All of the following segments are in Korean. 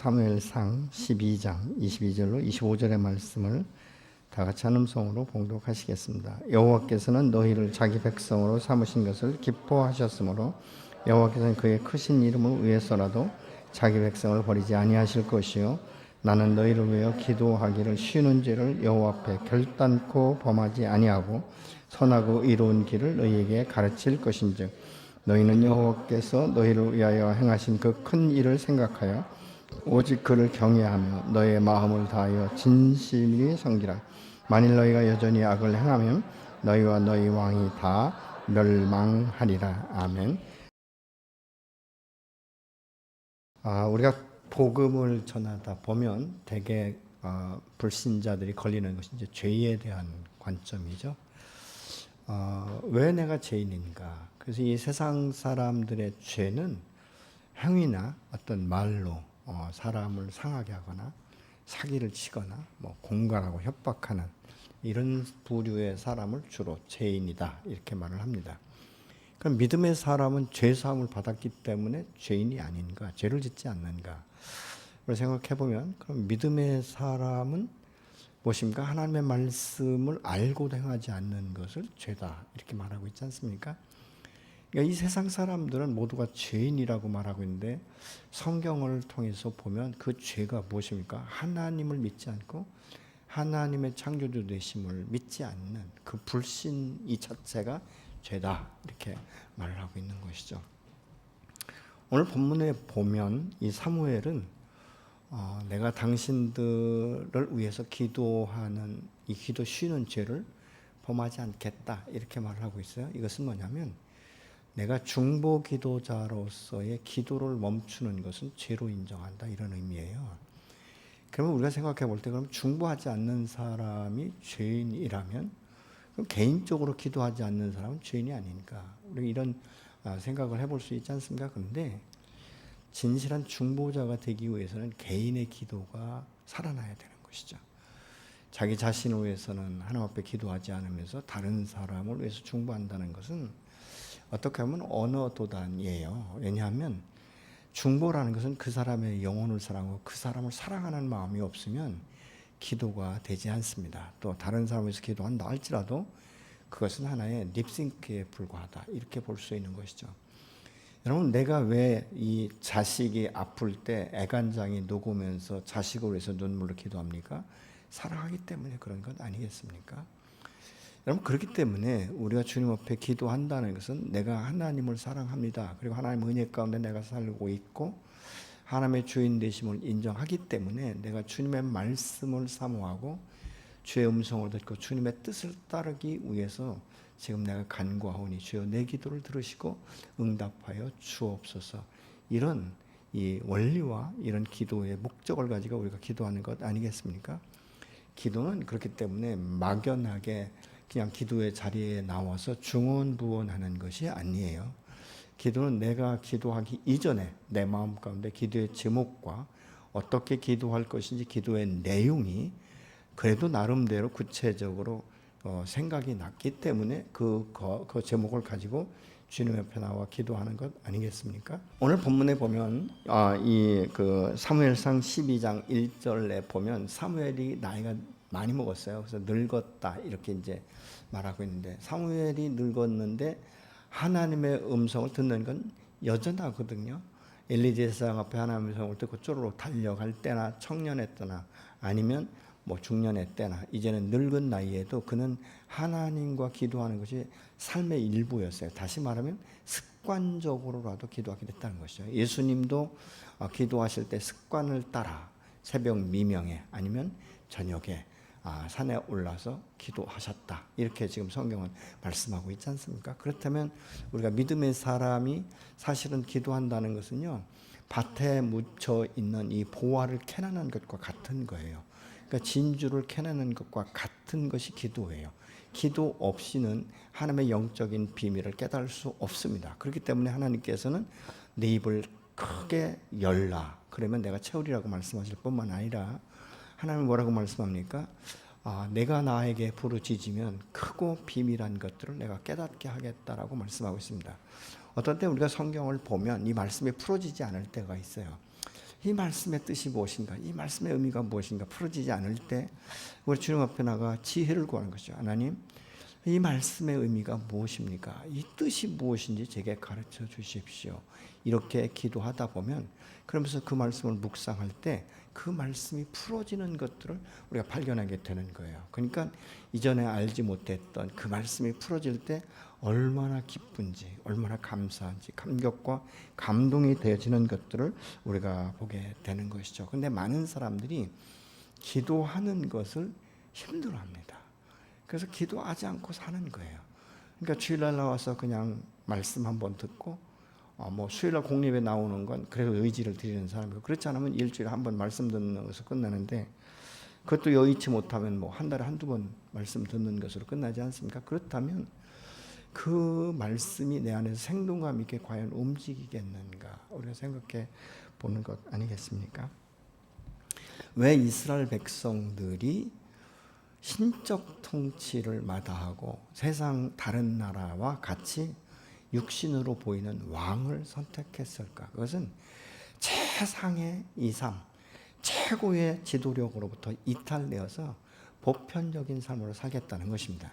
사무엘상 12장 22절로 25절의 말씀을 다 같이 한 음성으로 봉독하시겠습니다. 여호와께서는 너희를 자기 백성으로 삼으신 것을 기뻐하셨으므로 여호와께서는 그의 크신 이름을 위해서라도 자기 백성을 버리지 아니하실 것이요 나는 너희를 위하여 기도하기를 쉬는 죄를 여호와 앞에 결단코 범하지 아니하고 선하고 의로운 길을 너희에게 가르칠 것인즉 너희는 여호와께서 너희를 위하여 행하신 그 큰 일을 생각하여 오직 그를 경외하며 너희의 마음을 다하여 진실히 섬기라. 만일 너희가 여전히 악을 행하면 너희와 너희 왕이 다 멸망하리라. 아멘. 우리가 복음을 전하다 보면 대개 불신자들이 걸리는 것이 이제 죄에 대한 관점이죠. 왜 내가 죄인인가? 그래서 이 세상 사람들의 죄는 행위나 어떤 말로 사람을 상하게 하거나 사기를 치거나 공갈하고 협박하는 이런 부류의 사람을 주로 죄인이다 이렇게 말을 합니다. 그럼 믿음의 사람은 죄 사함을 받았기 때문에 죄인이 아닌가, 죄를 짓지 않는가? 그걸 생각해 보면 그럼 믿음의 사람은 무엇입니까? 하나님의 말씀을 알고도 행하지 않는 것을 죄다 이렇게 말하고 있지 않습니까? 그러니까 이 세상 사람들은 모두가 죄인이라고 말하고 있는데 성경을 통해서 보면 그 죄가 무엇입니까? 하나님을 믿지 않고 하나님의 창조주 되심을 믿지 않는 그 불신 이 자체가 죄다 이렇게 말을 하고 있는 것이죠. 오늘 본문에 보면 이 사무엘은 내가 당신들을 위해서 기도하는 이 기도 쉬는 죄를 범하지 않겠다 이렇게 말을 하고 있어요. 이것은 뭐냐면 내가 중보 기도자로서의 기도를 멈추는 것은 죄로 인정한다 이런 의미예요. 그러면 우리가 생각해 볼 때 그럼 중보하지 않는 사람이 죄인이라면 그럼 개인적으로 기도하지 않는 사람은 죄인이 아닌가? 우리 이런 생각을 해볼 수 있지 않습니까? 그런데 진실한 중보자가 되기 위해서는 개인의 기도가 살아나야 되는 것이죠. 자기 자신을 위해서는 하나님 앞에 기도하지 않으면서 다른 사람을 위해서 중보한다는 것은 어떻게 하면 언어 도단이에요. 왜냐하면 중보라는 것은 그 사람의 영혼을 사랑하고 그 사람을 사랑하는 마음이 없으면 기도가 되지 않습니다. 또 다른 사람을 위해서 기도한다 할지라도 그것은 하나의 립싱크에 불과하다 이렇게 볼 수 있는 것이죠. 여러분 내가 왜 이 자식이 아플 때 애간장이 녹으면서 자식을 위해서 눈물로 기도합니까? 사랑하기 때문에 그런 것 아니겠습니까? 여러분 그렇기 때문에 우리가 주님 앞에 기도한다는 것은 내가 하나님을 사랑합니다. 그리고 하나님의 은혜 가운데 내가 살고 있고 하나님의 주인 되심을 인정하기 때문에 내가 주님의 말씀을 사모하고 주의 음성을 듣고 주님의 뜻을 따르기 위해서 지금 내가 간구하오니 주여 내 기도를 들으시고 응답하여 주옵소서. 이런 이 원리와 이런 기도의 목적을 가지고 우리가 기도하는 것 아니겠습니까? 기도는 그렇기 때문에 막연하게 그냥 기도의 자리에 나와서 중언부언하는 것이 아니에요. 기도는 내가 기도하기 이전에 내 마음 가운데 기도의 제목과 어떻게 기도할 것인지 기도의 내용이 그래도 나름대로 구체적으로 생각이 났기 때문에 그 제목을 가지고 주님 옆에 나와 기도하는 것 아니겠습니까? 오늘 본문에 보면 이 사무엘상 12장 1절에 보면 사무엘이 나이가 많이 먹었어요. 그래서 늙었다 이렇게 이제 말하고 있는데 사무엘이 늙었는데 하나님의 음성을 듣는 건 여전하거든요. 엘리 제사장 앞에 하나님의 음성을 듣고 쪼르륵 달려갈 때나 청년의 때나 아니면 중년의 때나 이제는 늙은 나이에도 그는 하나님과 기도하는 것이 삶의 일부였어요. 다시 말하면 습관적으로라도 기도하게 됐다는 것이죠. 예수님도 기도하실 때 습관을 따라 새벽 미명에 아니면 저녁에 산에 올라서 기도하셨다. 이렇게 지금 성경은 말씀하고 있지 않습니까? 그렇다면 우리가 믿음의 사람이 사실은 기도한다는 것은요. 밭에 묻혀 있는 이 보화를 캐내는 것과 같은 거예요. 그러니까 진주를 캐내는 것과 같은 것이 기도예요. 기도 없이는 하나님의 영적인 비밀을 깨달을 수 없습니다. 그렇기 때문에 하나님께서는 내 입을 크게 열라. 그러면 내가 채우리라고 말씀하실 뿐만 아니라 하나님은 뭐라고 말씀합니까? 내가 나에게 부르짖으면 크고 비밀한 것들을 내가 깨닫게 하겠다라고 말씀하고 있습니다. 어떤 때 우리가 성경을 보면 이 말씀이 풀어지지 않을 때가 있어요. 이 말씀의 뜻이 무엇인가, 이 말씀의 의미가 무엇인가 풀어지지 않을 때 우리 주님 앞에 나가 지혜를 구하는 것이죠. 하나님, 이 말씀의 의미가 무엇입니까? 이 뜻이 무엇인지 제게 가르쳐 주십시오. 이렇게 기도하다 보면, 그러면서 그 말씀을 묵상할 때 그 말씀이 풀어지는 것들을 우리가 발견하게 되는 거예요. 그러니까 이전에 알지 못했던 그 말씀이 풀어질 때 얼마나 기쁜지, 얼마나 감사한지, 감격과 감동이 되어지는 것들을 우리가 보게 되는 것이죠. 그런데 많은 사람들이 기도하는 것을 힘들어합니다. 그래서 기도하지 않고 사는 거예요. 그러니까 주일날 나와서 그냥 말씀 한번 듣고 수요일날 공립에 나오는 건 그래도 의지를 드리는 사람이고, 그렇지 않으면 일주일에 한 번 말씀 듣는 것으로 끝나는데, 그것도 여의치 못하면 한 달에 한두 번 말씀 듣는 것으로 끝나지 않습니까? 그렇다면 그 말씀이 내 안에서 생동감 있게 과연 움직이겠는가, 우리가 생각해 보는 것 아니겠습니까? 왜 이스라엘 백성들이 신적 통치를 마다하고 세상 다른 나라와 같이 육신으로 보이는 왕을 선택했을까? 그것은 최상의 이상, 최고의 지도력으로부터 이탈되어서 보편적인 삶으로 살겠다는 것입니다.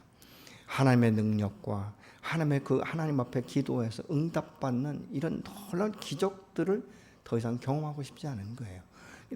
하나님의 능력과 하나님 앞에 기도해서 응답받는 이런 놀라운 기적들을 더 이상 경험하고 싶지 않은 거예요.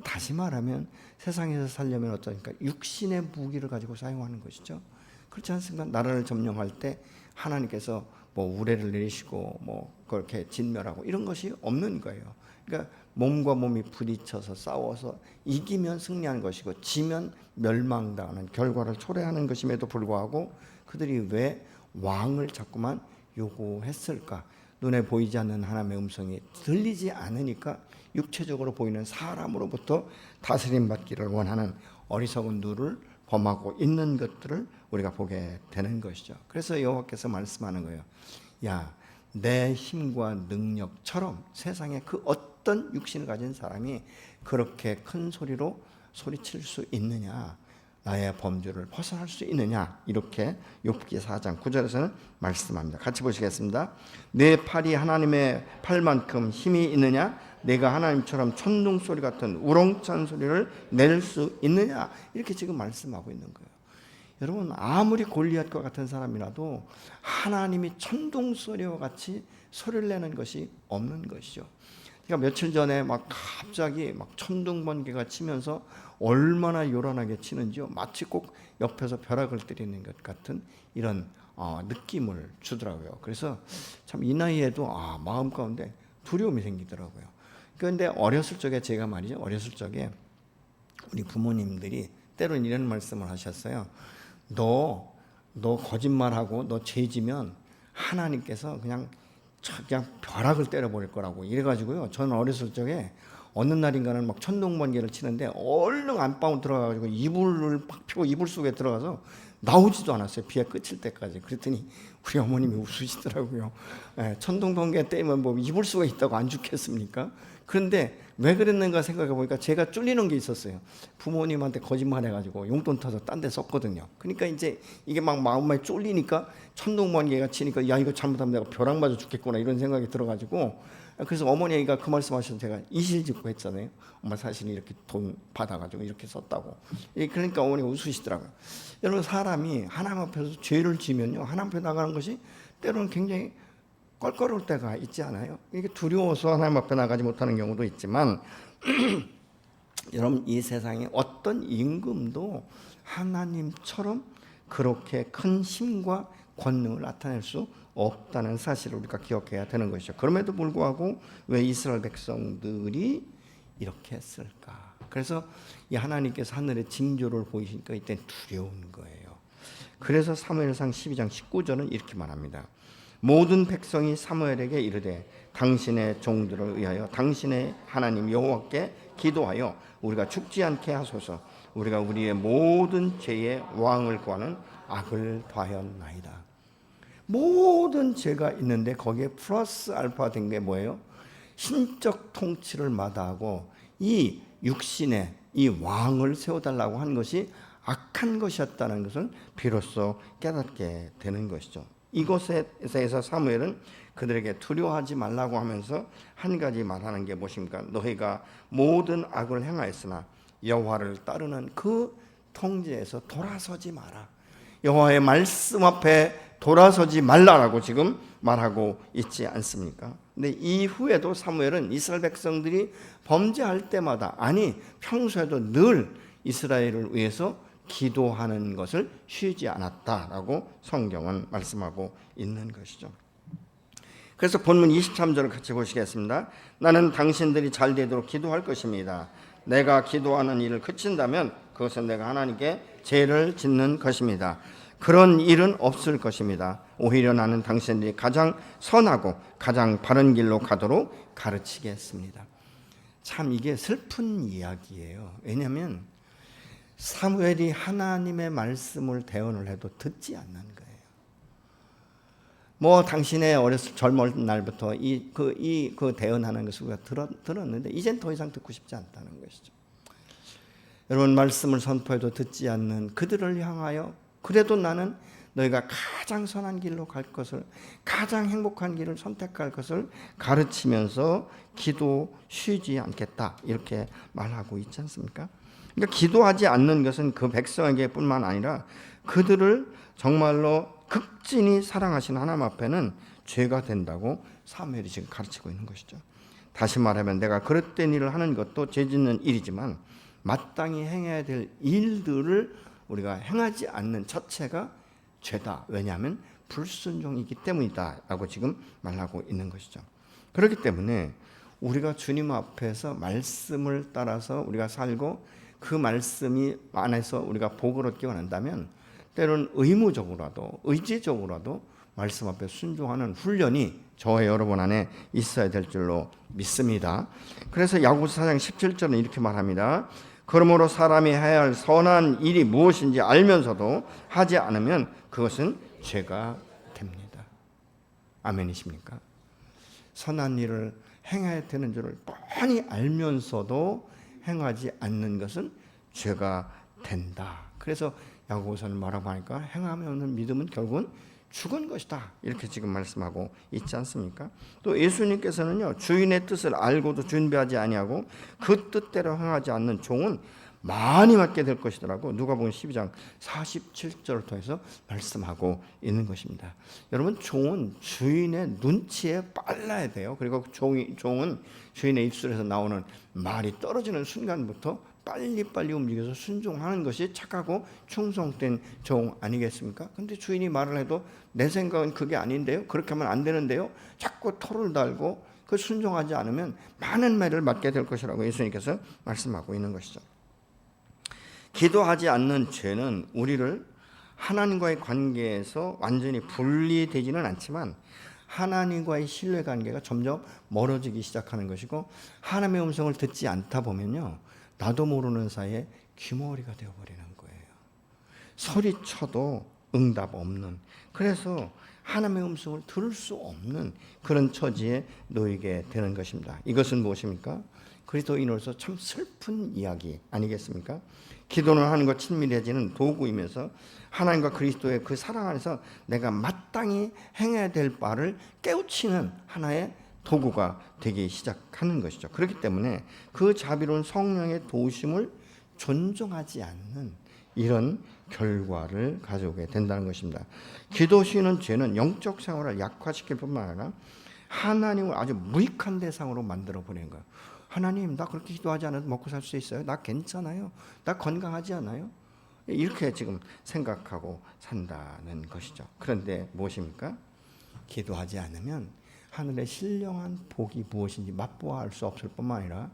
다시 말하면 세상에서 살려면 어떠니까 육신의 무기를 가지고 사용하는 것이죠. 그렇지 않습니까? 나라를 점령할 때 하나님께서 우레를 내리시고 그렇게 진멸하고 이런 것이 없는 거예요. 그러니까 몸과 몸이 부딪혀서 싸워서 이기면 승리하는 것이고 지면 멸망당하는 결과를 초래하는 것임에도 불구하고 그들이 왜 왕을 자꾸만 요구했을까? 눈에 보이지 않는 하나님의 음성이 들리지 않으니까 육체적으로 보이는 사람으로부터 다스림 받기를 원하는 어리석은 눈을 범하고 있는 것들을 우리가 보게 되는 것이죠. 그래서 여호와께서 말씀하는 거예요. 야, 내 힘과 능력처럼 세상에 그 어떤 육신을 가진 사람이 그렇게 큰 소리로 소리칠 수 있느냐, 나의 범주를 벗어날 수 있느냐, 이렇게 욥기 4장 9절에서는 말씀합니다. 같이 보시겠습니다. 내 팔이 하나님의 팔만큼 힘이 있느냐, 내가 하나님처럼 천둥 소리 같은 우렁찬 소리를 낼 수 있느냐, 이렇게 지금 말씀하고 있는 거예요. 여러분, 아무리 골리앗과 같은 사람이라도 하나님이 천둥 소리와 같이 소리를 내는 것이 없는 것이죠. 그러니까 며칠 전에 갑자기 천둥 번개가 치면서 얼마나 요란하게 치는지요. 마치 꼭 옆에서 벼락을 때리는 것 같은 이런 느낌을 주더라고요. 그래서 참 이 나이에도 마음 가운데 두려움이 생기더라고요. 그런데 어렸을 적에 제가 말이죠. 어렸을 적에 우리 부모님들이 때로는 이런 말씀을 하셨어요. 너 거짓말하고 너 죄지면 하나님께서 그냥 벼락을 때려버릴 거라고 이래가지고요. 저는 어렸을 적에 어느 날인가는 천둥 번개를 치는데 얼른 안방으로 들어가가지고 이불을 팍 펴고 이불 속에 들어가서 나오지도 않았어요. 비가 그칠 때까지. 그랬더니 우리 어머님이 웃으시더라고요. 천둥 번개 때면 이불 속에 있다고 안 죽겠습니까? 그런데 왜 그랬는가 생각해 보니까 제가 쫄리는 게 있었어요. 부모님한테 거짓말해가지고 용돈 타서 딴 데 썼거든요. 그러니까 이제 이게 마음에 쫄리니까 천둥 번개가 치니까 야, 이거 잘못하면 내가 벼락 맞아 죽겠구나 이런 생각이 들어가지고, 그래서 어머니가 그 말씀하셔서 제가 이실직고 했잖아요. 엄마 사실 이렇게 돈 받아가지고 이렇게 썼다고. 그러니까 어머니가 웃으시더라고요. 여러분, 사람이 하나님 앞에서 죄를 지면요, 하나님 앞에 나가는 것이 때로는 굉장히 껄끄러울 때가 있지 않아요? 이게 두려워서 하나님 앞에 나가지 못하는 경우도 있지만 여러분, 이 세상에 어떤 임금도 하나님처럼 그렇게 큰 힘과 권능을 나타낼 수 없다는 사실을 우리가 기억해야 되는 것이죠. 그럼에도 불구하고 왜 이스라엘 백성들이 이렇게 했을까? 그래서 이 하나님께서 하늘의 징조를 보이시니까 이때 두려운 거예요. 그래서 사무엘상 12장 19절은 이렇게 말합니다. 모든 백성이 사무엘에게 이르되 당신의 종들을 위하여 당신의 하나님 여호와께 기도하여 우리가 죽지 않게 하소서. 우리가 우리의 모든 죄의 왕을 구하는 악을 더하였나이다. 모든 죄가 있는데 거기에 플러스 알파 된 게 뭐예요? 신적 통치를 마다하고 이 육신의 이 왕을 세워달라고 한 것이 악한 것이었다는 것을 비로소 깨닫게 되는 것이죠. 이곳에서 사무엘은 그들에게 두려워하지 말라고 하면서 한 가지 말하는 게 무엇입니까? 너희가 모든 악을 행하였으나 여호와를 따르는 그 통제에서 돌아서지 마라. 여호와의 말씀 앞에 돌아서지 말라라고 지금 말하고 있지 않습니까? 근데 이후에도 사무엘은 이스라엘 백성들이 범죄할 때마다, 아니 평소에도 늘 이스라엘을 위해서 기도하는 것을 쉬지 않았다라고 성경은 말씀하고 있는 것이죠. 그래서 본문 23절을 같이 보시겠습니다. 나는 당신들이 잘 되도록 기도할 것입니다. 내가 기도하는 일을 그친다면 그것은 내가 하나님께 죄를 짓는 것입니다. 그런 일은 없을 것입니다. 오히려 나는 당신들이 가장 선하고 가장 바른 길로 가도록 가르치겠습니다. 참 이게 슬픈 이야기예요. 왜냐하면 사무엘이 하나님의 말씀을 대언을 해도 듣지 않는 거예요. 뭐 당신의 젊은 날부터 그 대언하는 것을 우리가 들었는데 이젠 더 이상 듣고 싶지 않다는 것이죠. 여러분, 말씀을 선포해도 듣지 않는 그들을 향하여 그래도 나는 너희가 가장 선한 길로 갈 것을, 가장 행복한 길을 선택할 것을 가르치면서 기도 쉬지 않겠다 이렇게 말하고 있지 않습니까? 그러니까 기도하지 않는 것은 그 백성에게 뿐만 아니라 그들을 정말로 극진히 사랑하신 하나님 앞에는 죄가 된다고 사무엘이 지금 가르치고 있는 것이죠. 다시 말하면 내가 그릇된 일을 하는 것도 죄 짓는 일이지만 마땅히 행해야 될 일들을 우리가 행하지 않는 자체가 죄다. 왜냐하면 불순종이기 때문이다 라고 지금 말하고 있는 것이죠. 그렇기 때문에 우리가 주님 앞에서 말씀을 따라서 우리가 살고 그 말씀이 안에서 우리가 복을 얻기 원한다면 때로는 의무적으로라도 의지적으로라도 말씀 앞에 순종하는 훈련이 저와 여러분 안에 있어야 될 줄로 믿습니다. 그래서 야고보서 4장 17절은 이렇게 말합니다. 그러므로 사람이 해야 할 선한 일이 무엇인지 알면서도 하지 않으면 그것은 죄가 됩니다. 아멘이십니까? 선한 일을 행해야 되는 줄을 뻔히 알면서도 행하지 않는 것은 죄가 된다. 그래서 야고보서는 뭐라고 하니까 행함이 없는 믿음은 결국은 죽은 것이다 이렇게 지금 말씀하고 있지 않습니까? 또 예수님께서는요, 주인의 뜻을 알고도 준비하지 아니하고 그 뜻대로 행하지 않는 종은 많이 맞게 될 것이더라고 누가복음 12장 47절을 통해서 말씀하고 있는 것입니다. 여러분, 종은 주인의 눈치에 빨라야 돼요. 그리고 종은 주인의 입술에서 나오는 말이 떨어지는 순간부터 빨리빨리 움직여서 순종하는 것이 착하고 충성된 종 아니겠습니까? 근데 주인이 말을 해도 내 생각은 그게 아닌데요, 그렇게 하면 안 되는데요, 자꾸 토를 달고 그 순종하지 않으면 많은 매를 맞게 될 것이라고 예수님께서 말씀하고 있는 것이죠. 기도하지 않는 죄는 우리를 하나님과의 관계에서 완전히 분리되지는 않지만 하나님과의 신뢰관계가 점점 멀어지기 시작하는 것이고, 하나님의 음성을 듣지 않다 보면요, 나도 모르는 사이에 귀머거리가 되어버리는 거예요. 소리쳐도 응답 없는, 그래서 하나님의 음성을 들을 수 없는 그런 처지에 놓이게 되는 것입니다. 이것은 무엇입니까? 그리스도인으로서 참 슬픈 이야기 아니겠습니까? 기도를 하는 것 친밀해지는 도구이면서 하나님과 그리스도의 그 사랑 안에서 내가 마땅히 행해야 될 바를 깨우치는 하나의 도구가 되기 시작하는 것이죠. 그렇기 때문에 그 자비로운 성령의 도우심을 존중하지 않는 이런 결과를 가져오게 된다는 것입니다. 기도 쉬는 죄는 영적 생활을 약화시킬 뿐만 아니라 하나님을 아주 무익한 대상으로 만들어 버리는 거예요. 하나님, 나 그렇게 기도하지 않아도 먹고 살 수 있어요? 나 괜찮아요? 나 건강하지 않아요? 이렇게 지금 생각하고 산다는 것이죠. 그런데 무엇입니까? 기도하지 않으면 하늘의 신령한 복이 무엇인지 맛보아할 수 없을 뿐만 아니라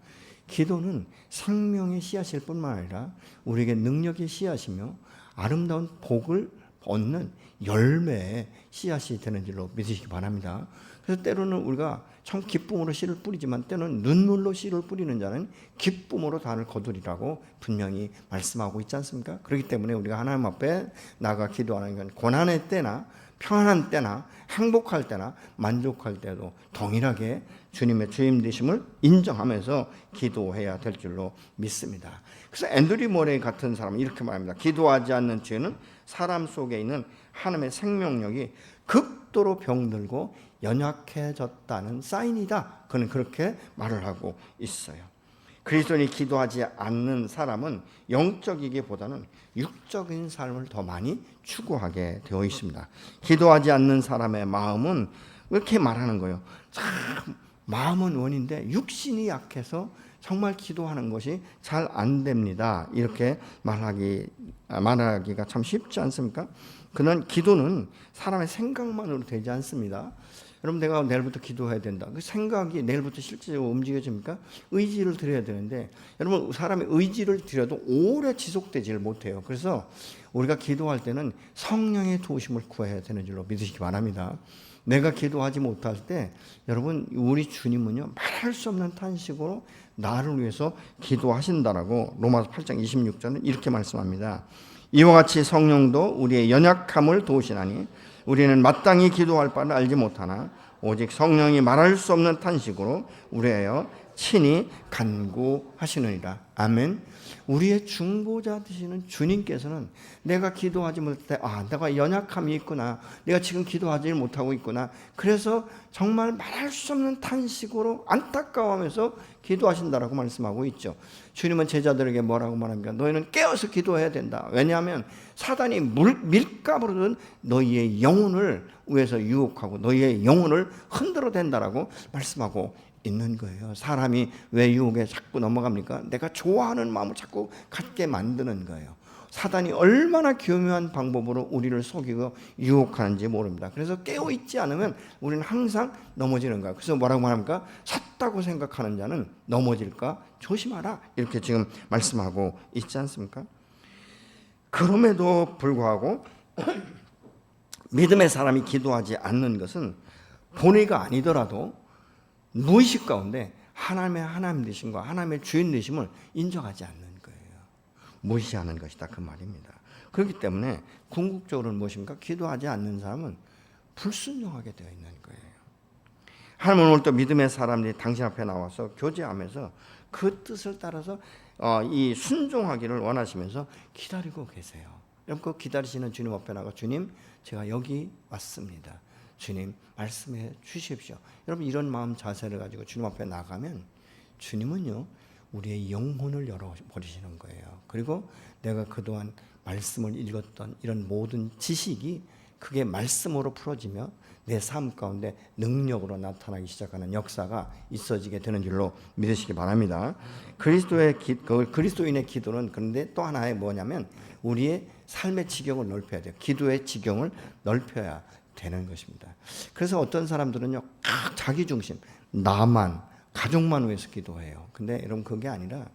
기도는 생명의 씨앗일 뿐만 아니라 우리에게 능력의 씨앗이며 아름다운 복을 얻는 열매의 씨앗이 되는 줄로 믿으시기 바랍니다. 그래서 때로는 우리가 참 기쁨으로 씨를 뿌리지만 때로는 눈물로 씨를 뿌리는 자는 기쁨으로 단을 거두리라고 분명히 말씀하고 있지 않습니까? 그렇기 때문에 우리가 하나님 앞에 나가 기도하는 건 고난의 때나 평안한 때나 행복할 때나 만족할 때도 동일하게 주님의 주임 되심을 인정하면서 기도해야 될 줄로 믿습니다. 그래서 앤드류 모레이 같은 사람은 이렇게 말합니다. 기도하지 않는 죄는 사람 속에 있는 하나님의 생명력이 극도로 병들고 연약해졌다는 사인이다. 그는 그렇게 말을 하고 있어요. 그리스도인이 기도하지 않는 사람은 영적이기보다는 육적인 삶을 더 많이 추구하게 되어 있습니다. 기도하지 않는 사람의 마음은 이렇게 말하는 거예요. 참 마음은 원인데 육신이 약해서 정말 기도하는 것이 잘 안 됩니다. 이렇게 말하기가 참 쉽지 않습니까? 그는 기도는 사람의 생각만으로 되지 않습니다. 여러분, 내가 내일부터 기도해야 된다. 그 생각이 내일부터 실제적으로 움직여집니까? 의지를 드려야 되는데, 여러분, 사람의 의지를 드려도 오래 지속되지를 못해요. 그래서 우리가 기도할 때는 성령의 도우심을 구해야 되는 줄로 믿으시기 바랍니다. 내가 기도하지 못할 때, 여러분, 우리 주님은요, 말할 수 없는 탄식으로 나를 위해서 기도하신다라고 로마서 8장 26절은 이렇게 말씀합니다. 이와 같이 성령도 우리의 연약함을 도우시나니 우리는 마땅히 기도할 바를 알지 못하나 오직 성령이 말할 수 없는 탄식으로 우리하여 친히 간구하시느니라. 아멘. 우리의 중보자 되시는 주님께서는 내가 기도하지 못할 때 내가 연약함이 있구나, 내가 지금 기도하지 못하고 있구나, 그래서 정말 말할 수 없는 탄식으로 안타까워하면서 기도하신다라고 말씀하고 있죠. 주님은 제자들에게 뭐라고 말합니까? 너희는 깨어서 기도해야 된다. 왜냐하면 사단이 밀가부르던 너희의 영혼을 위해서 유혹하고 너희의 영혼을 흔들어 댄다라고 말씀하고 있는 거예요. 사람이 왜 유혹에 자꾸 넘어갑니까? 내가 좋아하는 마음을 자꾸 갖게 만드는 거예요. 사단이 얼마나 교묘한 방법으로 우리를 속이고 유혹하는지 모릅니다. 그래서 깨어있지 않으면 우리는 항상 넘어지는 거예요. 그래서 뭐라고 말합니까? 섰다고 생각하는 자는 넘어질까 조심하라, 이렇게 지금 말씀하고 있지 않습니까? 그럼에도 불구하고 믿음의 사람이 기도하지 않는 것은 본의가 아니더라도 무의식 가운데 하나님의 하나님 되심과 하나님의 주인 되심을 인정하지 않는 거예요. 무시하는 것이다, 그 말입니다. 그렇기 때문에 궁극적으로는 무엇입니까? 기도하지 않는 사람은 불순종하게 되어 있는 거예요. 하나님은 오늘 또 믿음의 사람들이 당신 앞에 나와서 교제하면서 그 뜻을 따라서 이 순종하기를 원하시면서 기다리고 계세요. 여러분, 그 기다리시는 주님 앞에 나가, 주님, 제가 여기 왔습니다. 주님, 말씀해 주십시오. 여러분, 이런 마음 자세를 가지고 주님 앞에 나가면 주님은요, 우리의 영혼을 열어버리시는 거예요. 그리고 내가 그동안 말씀을 읽었던 이런 모든 지식이 그게 말씀으로 풀어지며 내 삶 가운데 능력으로 나타나기 시작하는 역사가 있어지게 되는 줄로 믿으시기 바랍니다. 그리스도인의 기도는 그런데 또 하나의 뭐냐면 우리의 삶의 지경을 넓혀야 돼요. 기도의 지경을 넓혀야 되는 것입니다. 그래서 어떤 사람들은요, 자기 중심, 나만, 가족만 위해서 기도해요. 근데 여러분, 그게 아니라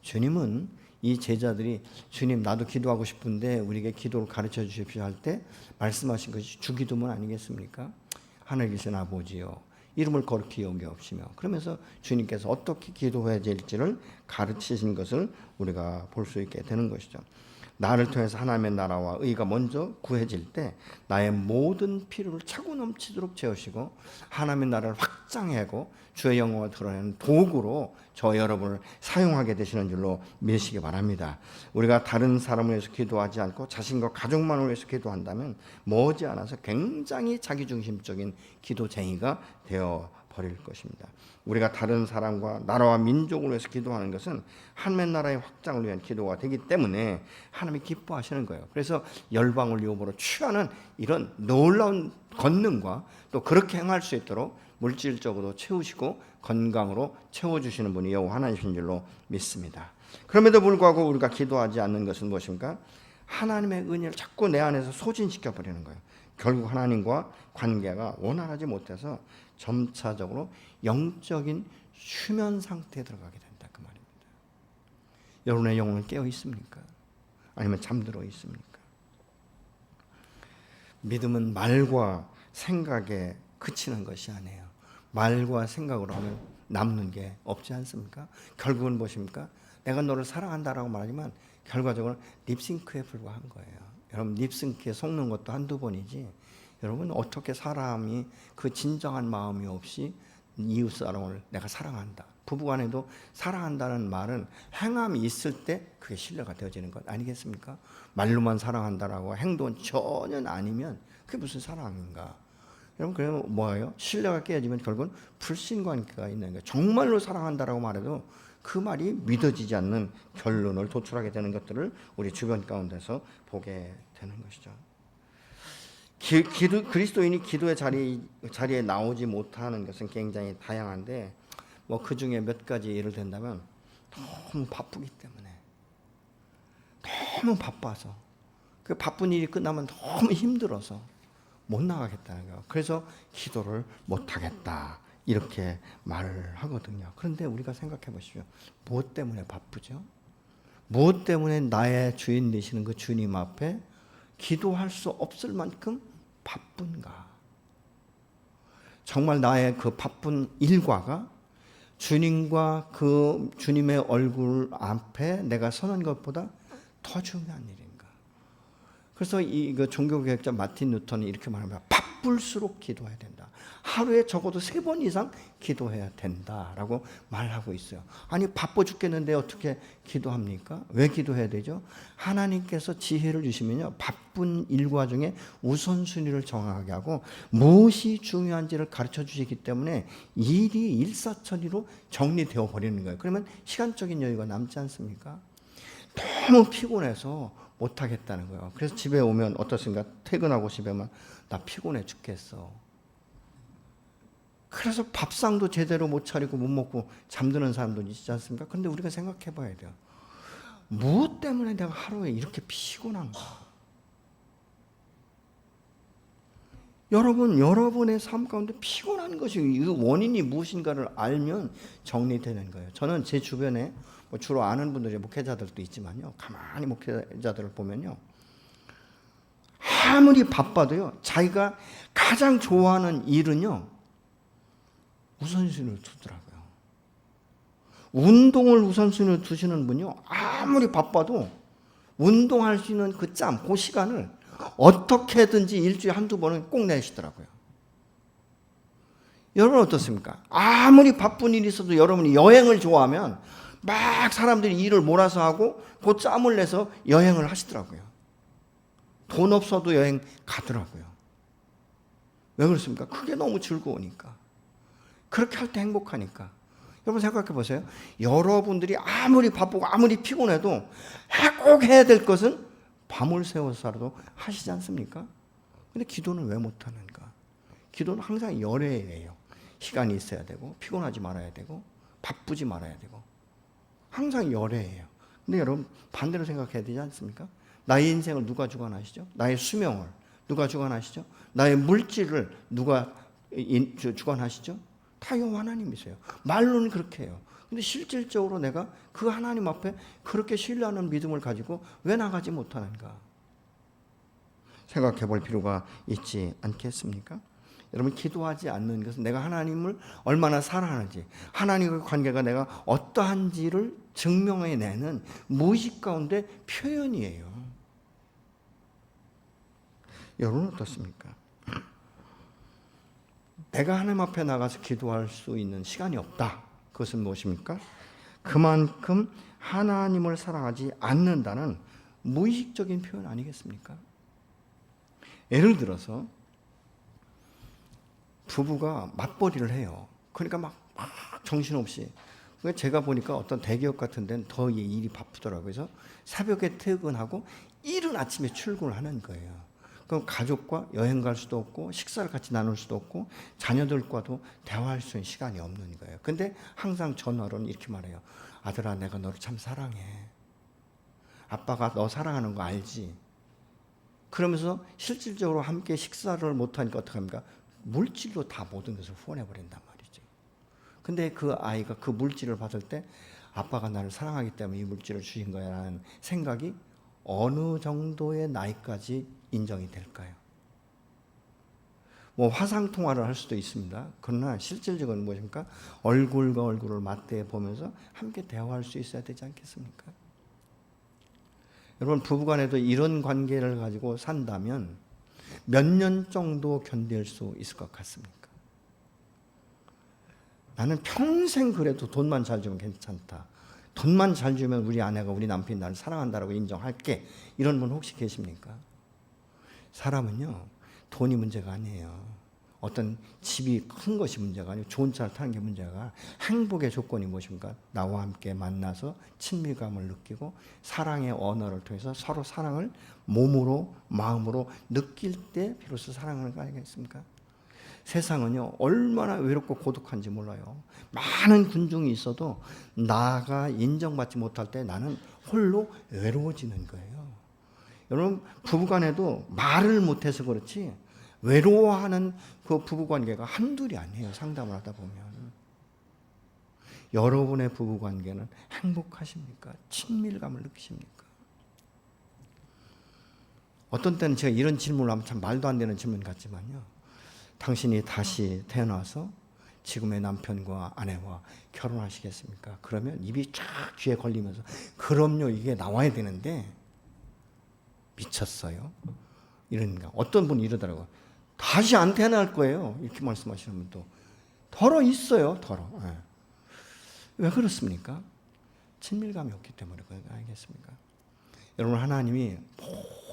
주님은 이 제자들이 주님, 나도 기도하고 싶은데 우리에게 기도를 가르쳐 주십시오 할 때 말씀하신 것이 주기도문 아니겠습니까? 하늘에 계신 아버지요, 이름을 거룩히 여기옵시며, 그러면서 주님께서 어떻게 기도해야 될지를 가르치신 것을 우리가 볼 수 있게 되는 것이죠. 나를 통해서 하나님의 나라와 의가 먼저 구해질 때 나의 모든 필요를 차고 넘치도록 채우시고 하나님의 나라를 확장하고 주의 영광을 드러내는 도구로 저 여러분을 사용하게 되시는 줄로 믿으시기 바랍니다. 우리가 다른 사람을 위해서 기도하지 않고 자신과 가족만을 위해서 기도한다면 머지않아서 굉장히 자기중심적인 기도쟁이가 되어 버릴 것입니다. 우리가 다른 사람과 나라와 민족을 위해서 기도하는 것은 하나님의 나라의 확장을 위한 기도가 되기 때문에 하나님이 기뻐하시는 거예요. 그래서 열방을 유업으로 취하는 이런 놀라운 권능과 또 그렇게 행할 수 있도록 물질적으로 채우시고 건강으로 채워주시는 분이 여호와 하나님이신 줄로 믿습니다. 그럼에도 불구하고 우리가 기도하지 않는 것은 무엇입니까? 하나님의 은혜를 자꾸 내 안에서 소진시켜 버리는 거예요. 결국 하나님과 관계가 원활하지 못해서 점차적으로 영적인 수면 상태에 들어가게 된다, 그 말입니다. 여러분의 영혼은 깨어 있습니까? 아니면 잠들어 있습니까? 믿음은 말과 생각에 그치는 것이 아니에요. 말과 생각으로 하면 남는 게 없지 않습니까? 결국은 무엇입니까? 내가 너를 사랑한다라고 말하지만 결과적으로 립싱크에 불과한 거예요. 여러분, 립싱크에 속는 것도 한두 번이지 여러분 어떻게 사람이 그 진정한 마음이 없이 이웃 사람을 내가 사랑한다. 부부간에도 사랑한다는 말은 행함이 있을 때 그게 신뢰가 되어지는 것 아니겠습니까? 말로만 사랑한다라고 행동은 전혀 아니면 그게 무슨 사랑인가? 여러분 그러면 뭐예요? 신뢰가 깨지면 결국은 불신관계가 있는 거예요. 정말로 사랑한다라고 말해도 그 말이 믿어지지 않는 결론을 도출하게 되는 것들을 우리 주변 가운데서 보게 되는 것이죠. 그리스도인이 기도의 자리에 나오지 못하는 것은 굉장히 다양한데 뭐 그 중에 몇 가지 예를 든다면 너무 바쁘기 때문에 너무 바빠서 그 바쁜 일이 끝나면 너무 힘들어서 못 나가겠다는 거예요. 그래서 기도를 못 하겠다 이렇게 말을 하거든요. 그런데 우리가 생각해 보십시오. 무엇 때문에 바쁘죠? 무엇 때문에 나의 주인 되시는 그 주님 앞에 기도할 수 없을 만큼 바쁜가? 정말 나의 그 바쁜 일과가 주님과 그 주님의 얼굴 앞에 내가 서는 것보다 더 중요한 일인가? 그래서 그 종교개혁자 마틴 루터는 이렇게 말합니다. 바쁠수록 기도해야 된다. 하루에 적어도 3번 이상 기도해야 된다라고 말하고 있어요. 아니 바빠 죽겠는데 어떻게 기도합니까? 왜 기도해야 되죠? 하나님께서 지혜를 주시면요. 바쁜 일과 중에 우선순위를 정하게 하고 무엇이 중요한지를 가르쳐 주시기 때문에 일이 일사천리로 정리되어 버리는 거예요. 그러면 시간적인 여유가 남지 않습니까? 너무 피곤해서 못하겠다는 거예요. 그래서 집에 오면 어떻습니까? 퇴근하고 집에 오면 나 피곤해 죽겠어. 그래서 밥상도 제대로 못 차리고 못 먹고 잠드는 사람도 있지 않습니까? 그런데 우리가 생각해 봐야 돼요. 무엇 때문에 내가 하루에 이렇게 피곤한가? 여러분의 삶 가운데 피곤한 것이 원인이 무엇인가를 알면 정리되는 거예요. 저는 제 주변에 주로 아는 분들이 목회자들도 있지만요. 가만히 목회자들을 보면요. 아무리 바빠도요. 자기가 가장 좋아하는 일은요. 우선순위를 두더라고요. 운동을 우선순위를 두시는 분요. 아무리 바빠도 운동할 수 있는 그 시간을 어떻게든지 일주일에 한두 번은 꼭 내시더라고요. 여러분 어떻습니까? 아무리 바쁜 일이 있어도 여러분이 여행을 좋아하면 막 사람들이 일을 몰아서 하고 그 짬을 내서 여행을 하시더라고요. 돈 없어도 여행 가더라고요. 왜 그렇습니까? 그게 너무 즐거우니까. 그렇게 할 때 행복하니까. 여러분 생각해 보세요. 여러분들이 아무리 바쁘고 아무리 피곤해도 꼭 해야 될 것은 밤을 새워서라도 하시지 않습니까? 근데 기도는 왜 못하는가? 기도는 항상 열애예요. 시간이 있어야 되고 피곤하지 말아야 되고 바쁘지 말아야 되고 항상 열애예요. 근데 여러분 반대로 생각해야 되지 않습니까? 나의 인생을 누가 주관하시죠? 나의 수명을 누가 주관하시죠? 나의 물질을 누가 주관하시죠? 다 여호와 하나님이세요. 말로는 그렇게 해요. 근데 실질적으로 내가 그 하나님 앞에 그렇게 신뢰하는 믿음을 가지고 왜 나가지 못하는가? 생각해 볼 필요가 있지 않겠습니까? 여러분 기도하지 않는 것은 내가 하나님을 얼마나 사랑하는지 하나님과의 관계가 내가 어떠한지를 증명해내는 무의식 가운데 표현이에요. 여러분 어떻습니까? 내가 하나님 앞에 나가서 기도할 수 있는 시간이 없다. 그것은 무엇입니까? 그만큼 하나님을 사랑하지 않는다는 무의식적인 표현 아니겠습니까? 예를 들어서 부부가 맞벌이를 해요. 그러니까 막 정신없이. 제가 보니까 어떤 대기업 같은 데는 더 일이 바쁘더라고요. 그래서 새벽에 퇴근하고 이른 아침에 출근을 하는 거예요. 그럼 가족과 여행 갈 수도 없고 식사를 같이 나눌 수도 없고 자녀들과도 대화할 수 있는 시간이 없는 거예요. 근데 항상 전화로는 이렇게 말해요. 아들아 내가 너를 참 사랑해. 아빠가 너 사랑하는 거 알지? 그러면서 실질적으로 함께 식사를 못하니까 어떡합니까? 물질로 다 모든 것을 후원해버린단 말이죠. 근데 그 아이가 그 물질을 받을 때 아빠가 나를 사랑하기 때문에 이 물질을 주신 거야 라는 생각이 어느 정도의 나이까지 인정이 될까요? 뭐 화상통화를 할 수도 있습니다. 그러나 실질적으로 무엇입니까? 얼굴과 얼굴을 맞대어 보면서 함께 대화할 수 있어야 되지 않겠습니까? 여러분 부부간에도 이런 관계를 가지고 산다면 몇 년 정도 견딜 수 있을 것 같습니까? 나는 평생 그래도 돈만 잘 주면 괜찮다. 돈만 잘 주면 우리 아내가 우리 남편이 나를 사랑한다라고 인정할게. 이런 분 혹시 계십니까? 사람은요, 돈이 문제가 아니에요. 어떤 집이 큰 것이 문제가 아니고 좋은 차를 타는 게 문제가, 행복의 조건이 무엇입니까? 나와 함께 만나서 친밀감을 느끼고 사랑의 언어를 통해서 서로 사랑을 몸으로 마음으로 느낄 때 비로소 사랑하는 거 아니겠습니까? 세상은요, 얼마나 외롭고 고독한지 몰라요. 많은 군중이 있어도 나가 인정받지 못할 때 나는 홀로 외로워지는 거예요. 여러분, 부부간에도 말을 못해서 그렇지 외로워하는 그 부부관계가 한둘이 아니에요. 상담을 하다 보면. 여러분의 부부관계는 행복하십니까? 친밀감을 느끼십니까? 어떤 때는 제가 이런 질문을 하면 참 말도 안 되는 질문 같지만요, 당신이 다시 태어나서 지금의 남편과 아내와 결혼하시겠습니까? 그러면 입이 쫙 귀에 걸리면서 그럼요, 이게 나와야 되는데 미쳤어요? 이런가. 어떤 분이 이러더라고요. 다시 안 태어날 거예요. 이렇게 말씀하시는 분도 덜어 있어요. 덜어. 네. 왜 그렇습니까? 친밀감이 없기 때문에 그런 거 아니겠습니까? 여러분, 하나님이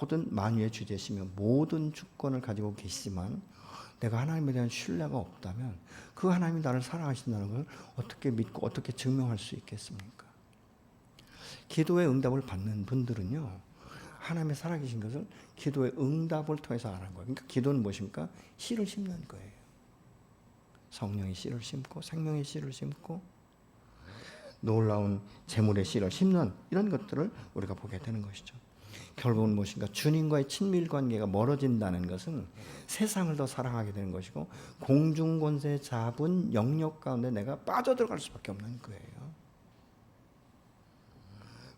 모든 만유의 주제시며 모든 주권을 가지고 계시지만 내가 하나님에 대한 신뢰가 없다면 그 하나님이 나를 사랑하신다는 걸 어떻게 믿고 어떻게 증명할 수 있겠습니까? 기도의 응답을 받는 분들은요, 하나님의 살아계신 것을 기도의 응답을 통해서 아는 거예요. 그러니까 기도는 무엇입니까? 씨를 심는 거예요. 성령의 씨를 심고 생명의 씨를 심고 놀라운 재물의 씨를 심는 이런 것들을 우리가 보게 되는 것이죠. 결국은 무엇인가? 주님과의 친밀 관계가 멀어진다는 것은 세상을 더 사랑하게 되는 것이고 공중권세 잡은 영역 가운데 내가 빠져들어갈 수밖에 없는 거예요.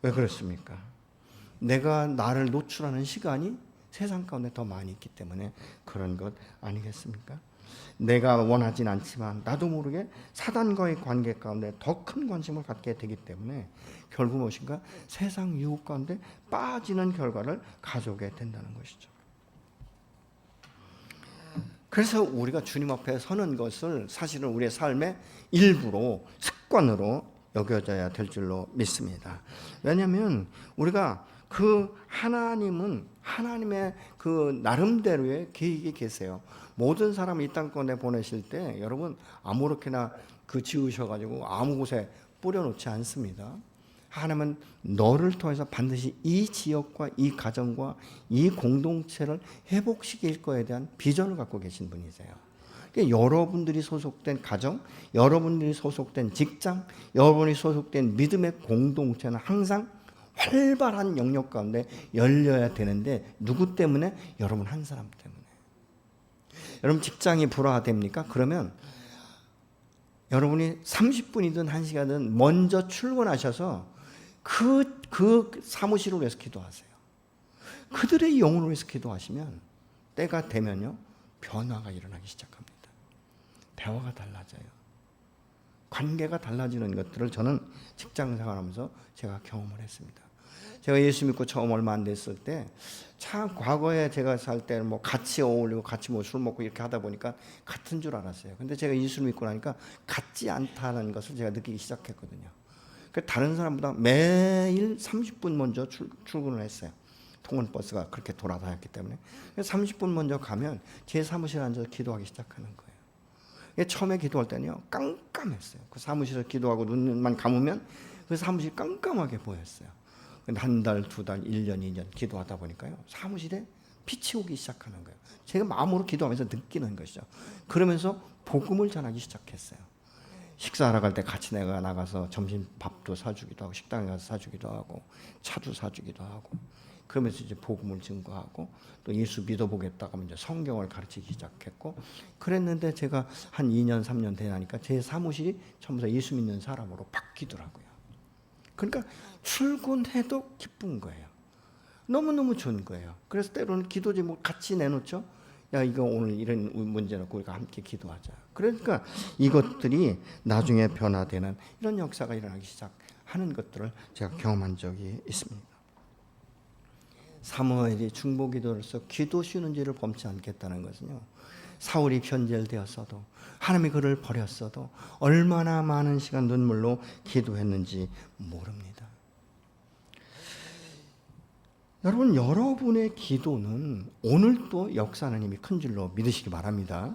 왜 그렇습니까? 내가 나를 노출하는 시간이 세상 가운데 더 많이 있기 때문에 그런 것 아니겠습니까? 내가 원하진 않지만 나도 모르게 사단과의 관계 가운데 더 큰 관심을 갖게 되기 때문에 결국 무엇인가? 세상 유혹 가운데 빠지는 결과를 가져오게 된다는 것이죠. 그래서 우리가 주님 앞에 서는 것을 사실은 우리의 삶의 일부로 습관으로 여겨져야 될 줄로 믿습니다. 왜냐하면 우리가 그 하나님은 하나님의 그 나름대로의 계획이 계세요. 모든 사람을 이 땅권에 보내실 때 여러분 아무렇게나 그 지으셔가지고 아무 곳에 뿌려놓지 않습니다. 하나님은 너를 통해서 반드시 이 지역과 이 가정과 이 공동체를 회복시킬 거에 대한 비전을 갖고 계신 분이세요. 그러니까 여러분들이 소속된 가정, 여러분들이 소속된 직장, 여러분이 소속된 믿음의 공동체는 항상 활발한 영역 가운데 열려야 되는데 누구 때문에? 여러분 한 사람 때문에. 여러분 직장이 불화됩니까? 그러면 여러분이 30분이든 1시간이든 먼저 출근하셔서 그 사무실을 위해서 기도하세요. 그들의 영혼을 위해서 기도하시면 때가 되면요 변화가 일어나기 시작합니다. 대화가 달라져요. 관계가 달라지는 것들을 저는 직장 생활하면서 제가 경험을 했습니다. 제가 예수 믿고 처음 얼마 안 됐을 때 참 과거에 제가 살 때 뭐 같이 어울리고 같이 뭐 술 먹고 이렇게 하다 보니까 같은 줄 알았어요. 근데 제가 예수 믿고 나니까 같지 않다는 것을 제가 느끼기 시작했거든요. 다른 사람보다 매일 30분 먼저 출근을 했어요. 통근버스가 그렇게 돌아다녔기 때문에. 30분 먼저 가면 제 사무실에 앉아서 기도하기 시작하는 거예요. 처음에 기도할 때는요 깜깜했어요. 그 사무실에서 기도하고 눈만 감으면 그 사무실이 깜깜하게 보였어요. 한 달, 두 달, 1년, 2년 기도하다 보니까요 사무실에 빛이 오기 시작하는 거예요. 제가 마음으로 기도하면서 느끼는 것이죠. 그러면서 복음을 전하기 시작했어요. 식사하러 갈 때 같이 내가 나가서 점심밥도 사주기도 하고 식당에 가서 사주기도 하고 차도 사주기도 하고 그러면서 이제 복음을 증거하고 또 예수 믿어보겠다고 하면 이제 성경을 가르치기 시작했고 그랬는데 제가 한 2년 3년 되니까 제 사무실이 전부 다 예수 믿는 사람으로 바뀌더라고요. 그러니까 출근해도 기쁜 거예요. 너무너무 좋은 거예요. 그래서 때로는 기도 제목 같이 내놓죠. 야 이거 오늘 이런 문제 놓고 우리가 함께 기도하자. 그러니까 이것들이 나중에 변화되는 이런 역사가 일어나기 시작하는 것들을 제가 경험한 적이 있습니다. 사무엘이 중보기도로서 기도 쉬는 죄를 범치 않겠다는 것은요, 사울이 변절되었어도 하나님이 그를 버렸어도 얼마나 많은 시간 눈물로 기도했는지 모릅니다. 여러분, 여러분의 기도는 오늘도 역사하는 힘이 큰 줄로 믿으시기 바랍니다.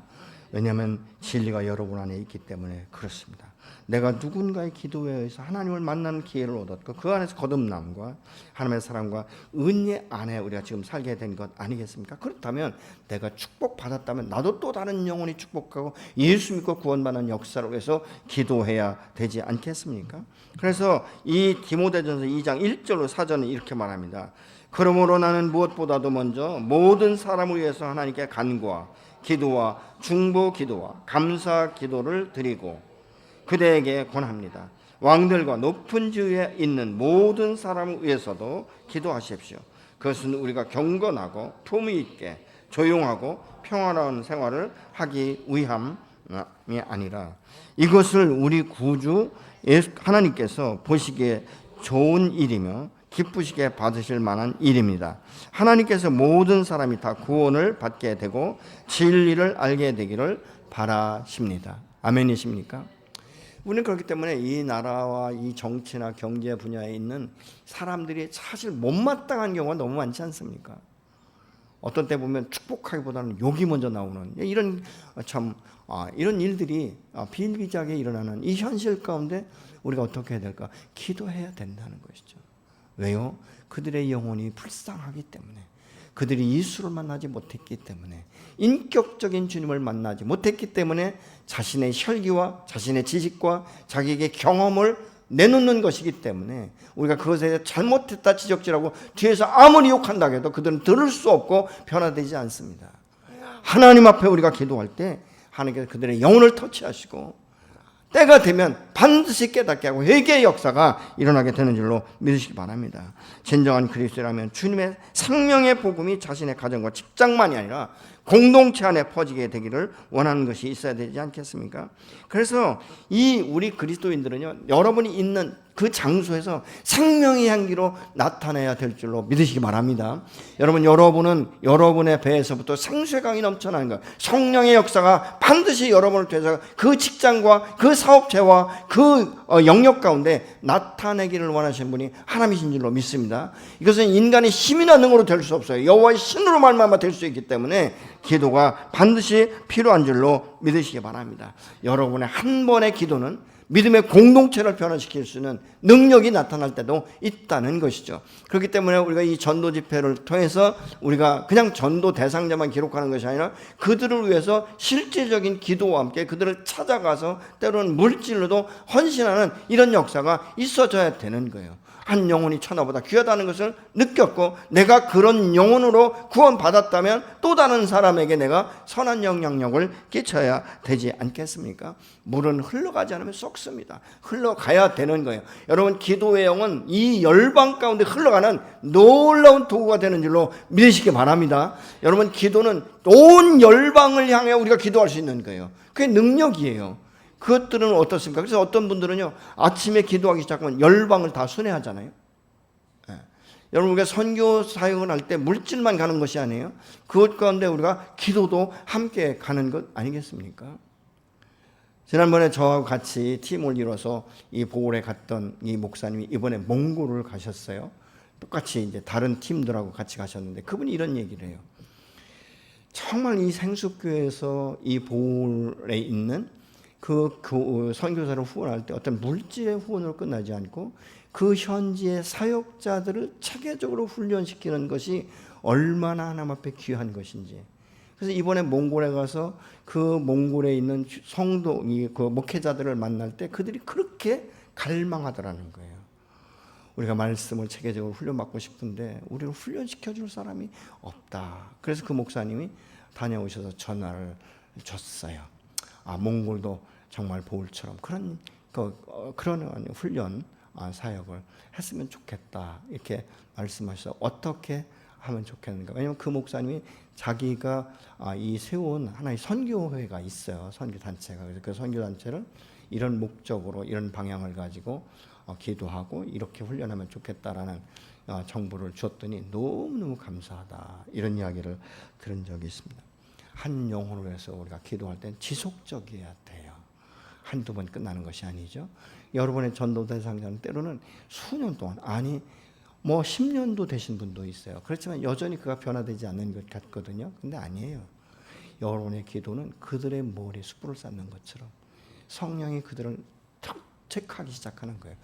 왜냐하면 진리가 여러분 안에 있기 때문에 그렇습니다. 내가 누군가의 기도에 의해서 하나님을 만나는 기회를 얻었고 그 안에서 거듭남과 하나님의 사랑과 은혜 안에 우리가 지금 살게 된 것 아니겠습니까? 그렇다면 내가 축복받았다면 나도 또 다른 영혼이 축복하고 예수 믿고 구원받는 역사를 위해서 기도해야 되지 않겠습니까? 그래서 이 디모데전서 2장 1절로 4절은 이렇게 말합니다. 그러므로 나는 무엇보다도 먼저 모든 사람을 위해서 하나님께 간구와 기도와 중보 기도와 감사 기도를 드리고 그대에게 권합니다. 왕들과 높은 지위에 있는 모든 사람을 위해서도 기도하십시오. 그것은 우리가 경건하고 품위 있게 조용하고 평화로운 생활을 하기 위함이 아니라 이것을 우리 구주 하나님께서 보시기에 좋은 일이며 기쁘시게 받으실 만한 일입니다. 하나님께서 모든 사람이 다 구원을 받게 되고 진리를 알게 되기를 바라십니다. 아멘이십니까? 우리는 그렇기 때문에 이 나라와 이 정치나 경제 분야에 있는 사람들이 사실 못마땅한 경우가 너무 많지 않습니까? 어떤 때 보면 축복하기보다는 욕이 먼저 나오는 이런 이런 일들이 비일비재하게 일어나는 이 현실 가운데 우리가 어떻게 해야 될까? 기도해야 된다는 것이죠. 왜요? 그들의 영혼이 불쌍하기 때문에, 그들이 예수를 만나지 못했기 때문에, 인격적인 주님을 만나지 못했기 때문에 자신의 혈기와 자신의 지식과 자기에게 경험을 내놓는 것이기 때문에 우리가 그것에 대해 잘못했다 지적질하고 뒤에서 아무리 욕한다고 해도 그들은 들을 수 없고 변화되지 않습니다. 하나님 앞에 우리가 기도할 때 하나님께서 그들의 영혼을 터치하시고 때가 되면 반드시 깨닫게 하고 회개의 역사가 일어나게 되는 줄로 믿으시기 바랍니다. 진정한 그리스도라면 주님의 생명의 복음이 자신의 가정과 직장만이 아니라 공동체 안에 퍼지게 되기를 원하는 것이 있어야 되지 않겠습니까? 그래서 이 우리 그리스도인들은요, 여러분이 있는 그 장소에서 생명의 향기로 나타내야 될 줄로 믿으시기 바랍니다. 여러분은 여러분의 배에서부터 생수의 강이 넘쳐나는 것, 성령의 역사가 반드시 여러분을 통해서 그 직장과 그 사업체와 그 영역 가운데 나타내기를 원하시는 분이 하나님이신 줄로 믿습니다. 이것은 인간의 힘이나 능으로 될 수 없어요. 여호와의 신으로 말미암아 될 수 있기 때문에 기도가 반드시 필요한 줄로 믿으시기 바랍니다. 여러분의 한 번의 기도는 믿음의 공동체를 변화시킬 수 있는 능력이 나타날 때도 있다는 것이죠. 그렇기 때문에 우리가 이 전도 집회를 통해서 우리가 그냥 전도 대상자만 기록하는 것이 아니라 그들을 위해서 실질적인 기도와 함께 그들을 찾아가서 때로는 물질로도 헌신하는 이런 역사가 있어져야 되는 거예요. 한 영혼이 천하보다 귀하다는 것을 느꼈고 내가 그런 영혼으로 구원받았다면 또 다른 사람에게 내가 선한 영향력을 끼쳐야 되지 않겠습니까? 물은 흘러가지 않으면 썩습니다. 흘러가야 되는 거예요. 여러분, 기도의 영은 이 열방 가운데 흘러가는 놀라운 도구가 되는 줄로 믿으시기 바랍니다. 여러분, 기도는 온 열방을 향해 우리가 기도할 수 있는 거예요. 그게 능력이에요. 그것들은 어떻습니까? 그래서 어떤 분들은요, 아침에 기도하기 시작하면 열방을 다 순회하잖아요. 여러분, 우리가 선교 사역을 할 때 물질만 가는 것이 아니에요. 그것 가운데 우리가 기도도 함께 가는 것 아니겠습니까? 지난번에 저하고 같이 팀을 이뤄서 이 보홀에 갔던 이 목사님이 이번에 몽골을 가셨어요. 똑같이 이제 다른 팀들하고 같이 가셨는데 그분이 이런 얘기를 해요. 정말 이 생수교회에서 이 보홀에 있는 그 선교사를 후원할 때 어떤 물질의 후원으로 끝나지 않고 그 현지의 사역자들을 체계적으로 훈련시키는 것이 얼마나 하나님 앞에 귀한 것인지. 그래서 이번에 몽골에 가서 그 몽골에 있는 성도, 그 목회자들을 만날 때 그들이 그렇게 갈망하더라는 거예요. 우리가 말씀을 체계적으로 훈련받고 싶은데 우리를 훈련시켜줄 사람이 없다. 그래서 그 목사님이 다녀오셔서 전화를 줬어요. 몽골도 정말 보울처럼 그런 훈련 사역을 했으면 좋겠다. 이렇게 말씀하셔서 어떻게 하면 좋겠는가? 왜냐하면 그 목사님이 자기가 이 세운 하나의 선교회가 있어요. 선교단체가. 그래서 그 선교단체를 이런 목적으로 이런 방향을 가지고 기도하고 이렇게 훈련하면 좋겠다라는 정보를 줬더니 너무너무 감사하다 이런 이야기를 들은 적이 있습니다. 한 영혼을 위해서 우리가 기도할 땐 지속적이어야 돼요. 한두 번 끝나는 것이 아니죠. 여러분의 전도 대상자는 때로는 수년 동안, 아니 뭐 10년도 되신 분도 있어요. 그렇지만 여전히 그가 변화되지 않는 것 같거든요. 근데 아니에요. 여러분의 기도는 그들의 머리에 숯불을 쌓는 것처럼 성령이 그들을 탐색하기 시작하는 거예요.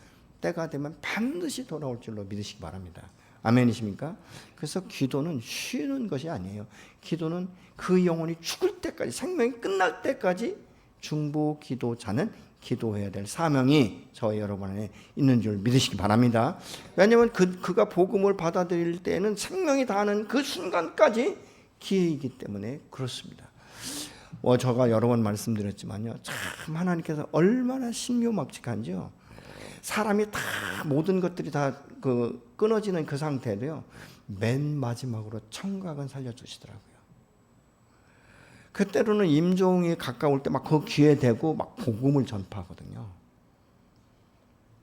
때가 되면 반드시 돌아올 줄로 믿으시기 바랍니다. 아멘이십니까? 그래서 기도는 쉬는 것이 아니에요. 기도는 그 영혼이 죽을 때까지, 생명이 끝날 때까지 중보 기도자는 기도해야 될 사명이 저와 여러분 안에 있는 줄 믿으시기 바랍니다. 왜냐하면 그가 복음을 받아들일 때는 생명이 다하는 그 순간까지 기회이기 때문에 그렇습니다. 제가 여러 번 말씀드렸지만요, 참 하나님께서 얼마나 신묘막측한지요. 사람이 다 모든 것들이 다 끊어지는 그 상태도요, 맨 마지막으로 청각은 살려주시더라고요. 그때로는 임종이 가까울 때 막 그 귀에 대고 막 복음을 전파하거든요.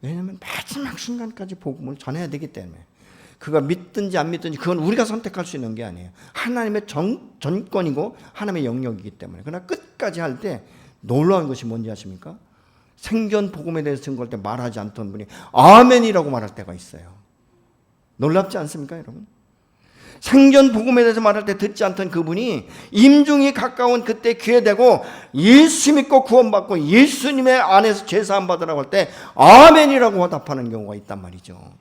왜냐하면 마지막 순간까지 복음을 전해야 되기 때문에. 그가 믿든지 안 믿든지 그건 우리가 선택할 수 있는 게 아니에요. 하나님의 전권이고 하나님의 영역이기 때문에. 그러나 끝까지 할 때 놀라운 것이 뭔지 아십니까? 생전 복음에 대해서 증거할 때 말하지 않던 분이 아멘이라고 말할 때가 있어요. 놀랍지 않습니까, 여러분? 생전 복음에 대해서 말할 때 듣지 않던 그분이 임종이 가까운 그때 귀에 대고 예수 믿고 구원받고 예수님의 안에서 죄사함 받으라고 할 때 아멘이라고 화답하는 경우가 있단 말이죠.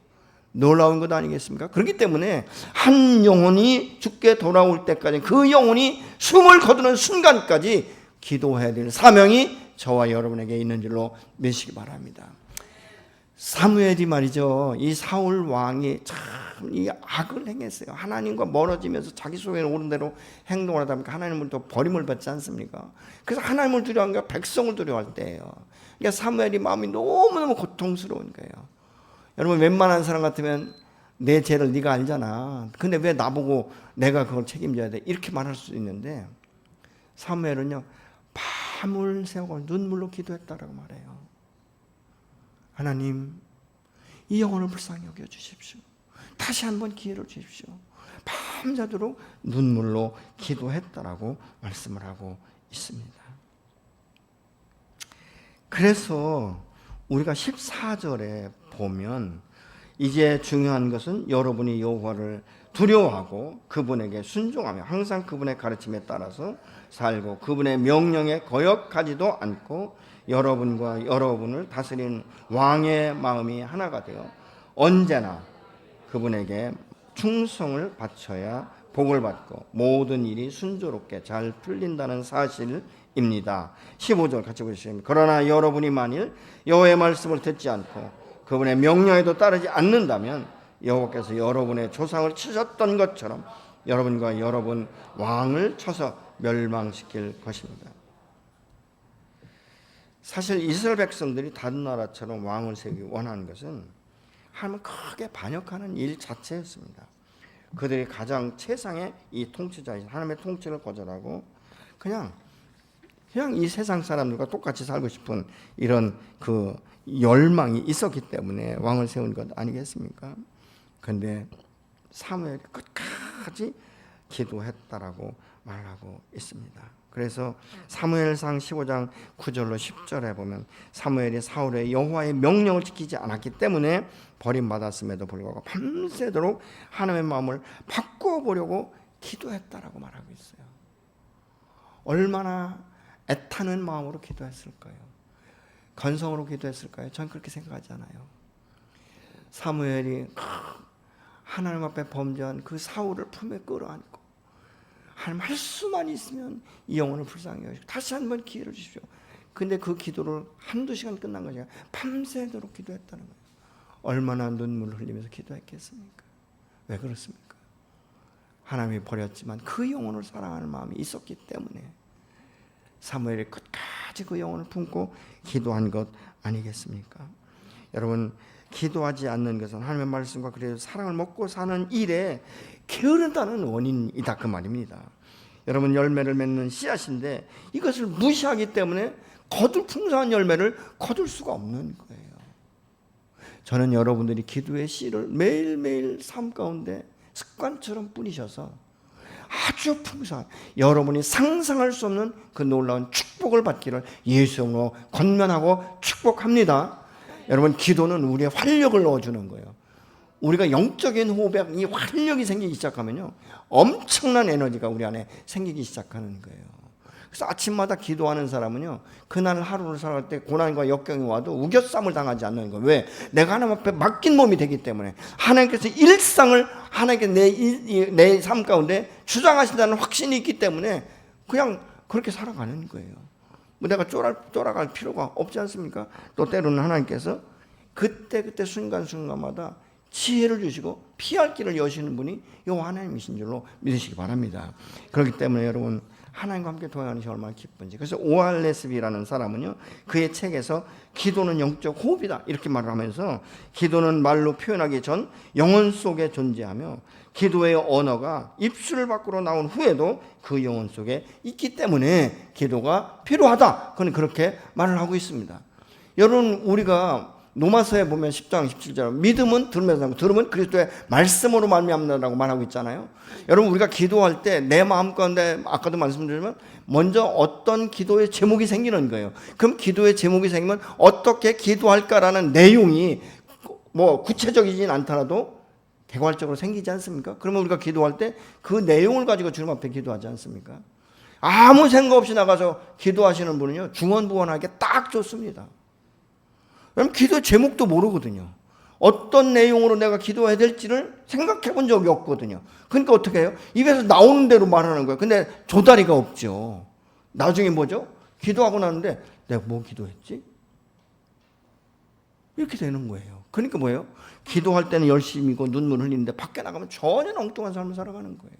놀라운 것 아니겠습니까? 그렇기 때문에 한 영혼이 죽게 돌아올 때까지, 그 영혼이 숨을 거두는 순간까지 기도해야 될 사명이 저와 여러분에게 있는 줄로 믿으시기 바랍니다. 사무엘이 말이죠, 이 사울 왕이 참 이 악을 행했어요. 하나님과 멀어지면서 자기 속에 오른 대로 행동을 하다 보니까 하나님을 또 버림을 받지 않습니까? 그래서 하나님을 두려워한 게 백성을 두려워할 때예요. 그러니까 사무엘이 마음이 너무너무 고통스러운 거예요. 여러분, 웬만한 사람 같으면 내 죄를 네가 알잖아. 근데 왜 나보고 내가 그걸 책임져야 돼? 이렇게 말할 수 있는데, 사무엘은요, 밤을 새우고 눈물로 기도했다라고 말해요. 하나님, 이 영혼을 불쌍히 여겨주십시오. 다시 한번 기회를 주십시오. 밤새도록 눈물로 기도했다라고 말씀을 하고 있습니다. 그래서 우리가 14절에 보면 이제 중요한 것은 여러분이 여호와를 두려워하고 그분에게 순종하며 항상 그분의 가르침에 따라서 살고 그분의 명령에 거역하지도 않고 여러분과 여러분을 다스리는 왕의 마음이 하나가 되어 언제나 그분에게 충성을 바쳐야 복을 받고 모든 일이 순조롭게 잘 풀린다는 사실입니다. 15절 같이 보시면, 그러나 여러분이 만일 여호와의 말씀을 듣지 않고 그분의 명령에도 따르지 않는다면 여호와께서 여러분의 조상을 치셨던 것처럼 여러분과 여러분 왕을 쳐서 멸망시킬 것입니다. 사실 이스라엘 백성들이 다른 나라처럼 왕을 세우기 원하는 것은 하나님을 크게 반역하는 일 자체였습니다. 그들이 가장 최상의 이 통치자이신 하나님의 통치를 거절하고 그냥 이 세상 사람들과 똑같이 살고 싶은 이런 그 열망이 있었기 때문에 왕을 세운 것 아니겠습니까? 그런데 사무엘이 끝까지 기도했다라고 말하고 있습니다. 그래서 사무엘상 15장 9절로 10절에 보면 사무엘이 사울의 여호와의 명령을 지키지 않았기 때문에 버림받았음에도 불구하고 밤새도록 하나님의 마음을 바꿔보려고 기도했다라고 말하고 있어요. 얼마나 애타는 마음으로 기도했을까요? 건성으로 기도했을까요? 전 그렇게 생각하지 않아요. 사무엘이 하나님 앞에 범죄한 그 사울을 품에 끌어안고 하나님 할 수만 있으면 이 영혼을 불쌍히 여기시고 다시 한번 기회를 주십시오. 근데 그 기도를 한두 시간 끝난 것이 아니라 밤새도록 기도했다는 거예요. 얼마나 눈물을 흘리면서 기도했겠습니까? 왜 그렇습니까? 하나님이 버렸지만 그 영혼을 사랑하는 마음이 있었기 때문에 사무엘이 끝까지 그 영혼을 품고 기도한 것 아니겠습니까? 여러분, 기도하지 않는 것은 하나님의 말씀과 그래서 사랑을 먹고 사는 일에 게으르다는 원인이다 그 말입니다. 여러분, 열매를 맺는 씨앗인데 이것을 무시하기 때문에 거둘 풍성한 열매를 거둘 수가 없는 거예요. 저는 여러분들이 기도의 씨를 매일매일 삶 가운데 습관처럼 뿌리셔서 아주 풍성한, 여러분이 상상할 수 없는 그 놀라운 축복을 받기를 예수 이름으로 권면하고 축복합니다. 여러분, 기도는 우리의 활력을 넣어주는 거예요. 우리가 영적인 호흡에 이 활력이 생기기 시작하면요, 엄청난 에너지가 우리 안에 생기기 시작하는 거예요. 그래서 아침마다 기도하는 사람은요, 그날 하루를 살아갈 때 고난과 역경이 와도 우겨쌈을 당하지 않는 거예요. 왜? 내가 하나님 앞에 맡긴 몸이 되기 때문에 하나님께서 일상을 하나님께 내 삶 가운데 주장하신다는 확신이 있기 때문에 그냥 그렇게 살아가는 거예요. 뭐 내가 쫄아갈 필요가 없지 않습니까? 또 때로는 하나님께서 그때 순간순간마다 지혜를 주시고 피할 길을 여시는 분이 이 하나님이신 줄로 믿으시기 바랍니다. 그렇기 때문에 여러분, 하나님과 함께 동행하는 것이 얼마나 기쁜지. 그래서 오알레스비라는 사람은요, 그의 책에서 기도는 영적 호흡이다 이렇게 말을 하면서, 기도는 말로 표현하기 전 영혼 속에 존재하며 기도의 언어가 입술 밖으로 나온 후에도 그 영혼 속에 있기 때문에 기도가 필요하다. 그는 그렇게 말을 하고 있습니다. 여러분, 우리가 로마서에 보면 10장 17절 믿음은 들으면서 하고 들으면 그리스도의 말씀으로 말미암는다라고 말하고 있잖아요. 여러분, 우리가 기도할 때 내 마음 가운데 아까도 말씀드리면 먼저 어떤 기도의 제목이 생기는 거예요. 그럼 기도의 제목이 생기면 어떻게 기도할까라는 내용이 뭐 구체적이진 않더라도 개괄적으로 생기지 않습니까? 그러면 우리가 기도할 때 그 내용을 가지고 주님 앞에 기도하지 않습니까? 아무 생각 없이 나가서 기도하시는 분은요, 중언부언하기에 딱 좋습니다. 그럼 기도 제목도 모르거든요. 어떤 내용으로 내가 기도해야 될지를 생각해 본 적이 없거든요. 그러니까 어떻게 해요? 입에서 나오는 대로 말하는 거예요. 근데 조다리가 없죠. 나중에 뭐죠? 기도하고 나는데 내가 뭐 기도했지? 이렇게 되는 거예요. 그러니까 뭐예요? 기도할 때는 열심히고 눈물 흘리는데 밖에 나가면 전혀 엉뚱한 삶을 살아가는 거예요.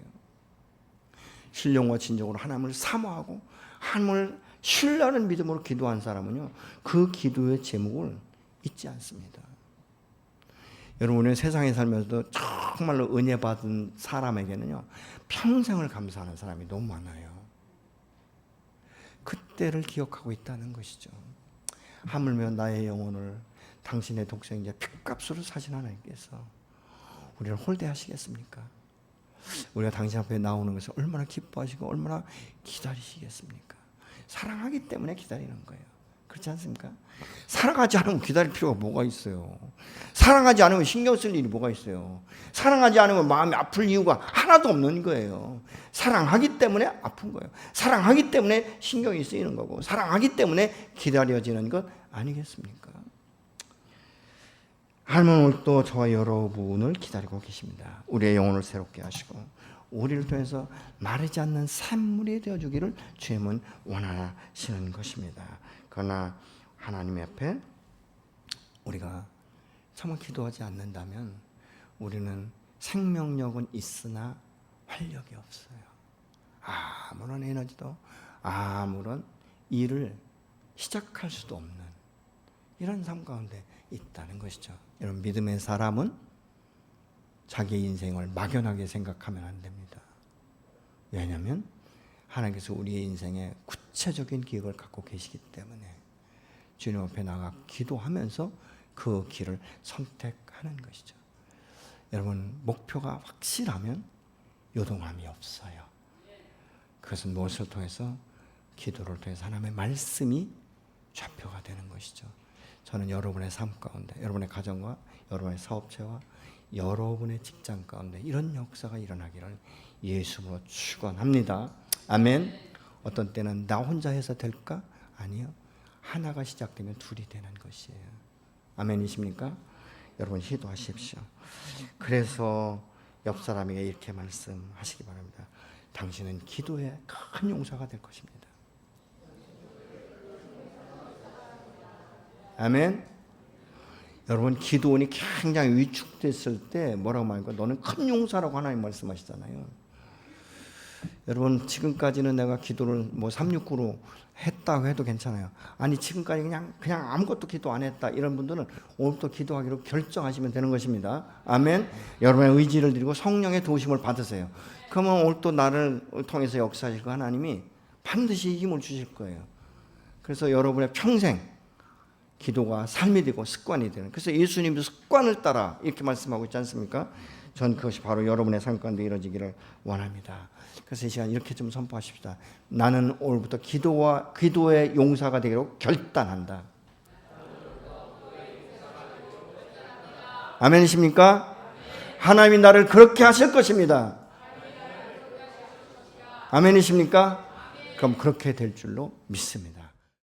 신령과 진정으로 하나님을 사모하고 하나님을 신뢰하는 믿음으로 기도한 사람은요, 그 기도의 제목을 잊지 않습니다. 여러분은 세상에 살면서도 정말로 은혜 받은 사람에게는요, 평생을 감사하는 사람이 너무 많아요. 그때를 기억하고 있다는 것이죠. 하물며 나의 영혼을 당신의 독생자 핏값으로 사신 하나님께서 우리를 홀대하시겠습니까? 우리가 당신 앞에 나오는 것을 얼마나 기뻐하시고 얼마나 기다리시겠습니까? 사랑하기 때문에 기다리는 거예요. 그렇지 않습니까? 사랑하지 않으면 기다릴 필요가 뭐가 있어요? 사랑하지 않으면 신경 쓸 일이 뭐가 있어요? 사랑하지 않으면 마음이 아플 이유가 하나도 없는 거예요. 사랑하기 때문에 아픈 거예요. 사랑하기 때문에 신경이 쓰이는 거고, 사랑하기 때문에 기다려지는 것 아니겠습니까? 하나님은 오늘 또 저와 여러분을 기다리고 계십니다. 우리의 영혼을 새롭게 하시고 우리를 통해서 마르지 않는 샘물이 되어주기를 주님은 원하시는 것입니다. 그러나 하나님 앞에 우리가 정말 기도하지 않는다면 우리는 생명력은 있으나 활력이 없어요. 아무런 에너지도 아무런 일을 시작할 수도 없는 이런 삶 가운데 있다는 것이죠. 여러분, 믿음의 사람은 자기의 인생을 막연하게 생각하면 안 됩니다. 왜냐하면 하나님께서 우리의 인생에 구체적인 계획을 갖고 계시기 때문에 주님 앞에 나가 기도하면서 그 길을 선택하는 것이죠. 여러분, 목표가 확실하면 요동함이 없어요. 그것은 무엇을 통해서? 기도를 통해서 하나님의 말씀이 좌표가 되는 것이죠. 저는 여러분의 삶 가운데, 여러분의 가정과 여러분의 사업체와 여러분의 직장 가운데 이런 역사가 일어나기를 예수로 축원합니다. 아멘. 어떤 때는 나 혼자 해서 될까? 아니요. 하나가 시작되면 둘이 되는 것이에요. 아멘이십니까? 여러분, 기도하십시오. 그래서 옆 사람에게 이렇게 말씀하시기 바랍니다. 당신은 기도의 큰 용사가 될 것입니다. 아멘. 여러분, 기도원이 굉장히 위축됐을 때 뭐라고 말할까? 너는 큰 용사라고 하나님 말씀하시잖아요. 여러분, 지금까지는 내가 기도를 뭐 369로 했다고 해도 괜찮아요. 아니, 지금까지 그냥 아무것도 기도 안 했다, 이런 분들은 오늘부터 기도하기로 결정하시면 되는 것입니다. 아멘. 여러분의 의지를 드리고 성령의 도우심을 받으세요. 그러면 오늘 또 나를 통해서 역사하실 그 하나님이 반드시 힘을 주실 거예요. 그래서 여러분의 평생 기도가 삶이 되고 습관이 되는. 그래서 예수님도 습관을 따라 이렇게 말씀하고 있지 않습니까? 전 그것이 바로 여러분의 삶 가운데 이루어지기를 원합니다. 그래서 이 시간 이렇게 좀 선포하십시다. 나는 오늘부터 기도의 용사가 되기로 결단한다. 아멘이십니까? 하나님이 나를 그렇게 하실 것입니다. 아멘이십니까? 그럼 그렇게 될 줄로 믿습니다.